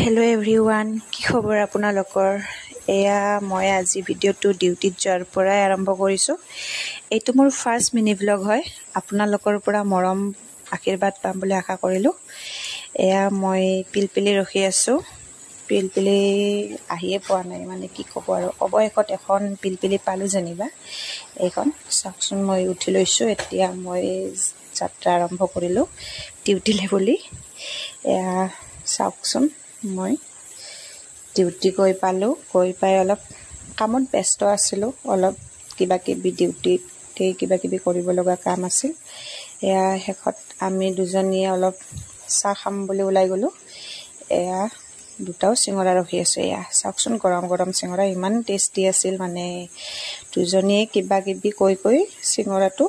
Hello' everyone, কি খবৰ আপোনালোকৰ? এয়া মই আজি ভিডিঅ'টো ডিউটিত যোৱাৰ পৰাই আৰম্ভ কৰিছোঁ। এইটো মোৰ ফাৰ্ষ্ট মিনি ভ্লগ হয়। আপোনালোকৰ পৰা মৰম আশীৰ্বাদ পাম বুলি আশা কৰিলোঁ। এয়া মই পিলপিলি ৰখি আছোঁ। পিলপিলি আহিয়ে পোৱা নাই, মানে কি ক'ব আৰু। অৱশেষত এখন পিলপিলি পালোঁ যেনিবা। এইখন চাওকচোন, মই উঠি লৈছোঁ। এতিয়া মই যাত্ৰা আৰম্ভ কৰিলোঁ ডিউটিলৈ বুলি। এয়া চাওকচোন, মই ডিউটি গৈ পালোঁ। গৈ পাই অলপ কামত ব্যস্ত আছিলোঁ। অলপ কিবাকিবি ডিউটিতে কিবাকিবি কৰিব লগা কাম আছিল। এয়া শেষত আমি দুজনীয়ে অলপ চাহ খাম বুলি ওলাই গ'লোঁ। এয়া দুটাও চিঙৰা ৰখি আছে। এয়া চাওকচোন, গৰম গৰম চিঙৰা ইমান টেষ্টি আছিল। মানে দুজনীয়ে কিবাকিবি কৈ চিঙৰাটো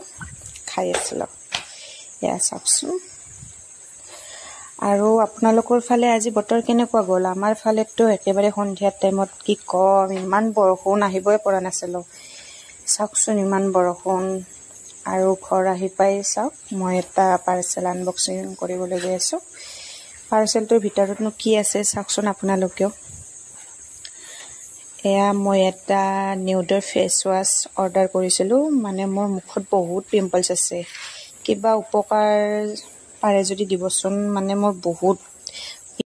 খাই আছিলোঁ। এয়া চাওকচোন। আৰু আপোনালোকৰ ফালে আজি বতৰ কেনেকুৱা গ'ল? আমাৰ ফালেতো একেবাৰে সন্ধিয়া টাইমত কি ক'ম, ইমান বৰষুণ, আহিবই পৰা নাছিলোঁ। চাওকচোন, ইমান বৰষুণ। আৰু ঘৰ আহি পাই চাওক, মই এটা পাৰ্চেল আনবক্সিং কৰিবলৈ গৈ আছোঁ। পাৰ্চেলটোৰ ভিতৰতনো কি আছে চাওকচোন আপোনালোকেও। এয়া মই এটা নিউডৰ ফেচ ৱাছ অৰ্ডাৰ কৰিছিলোঁ। মানে মোৰ মুখত বহুত পিম্পলছ আছে। কিবা উপকাৰ পাৰে যদি দিবচোন। মানে মোৰ বহুত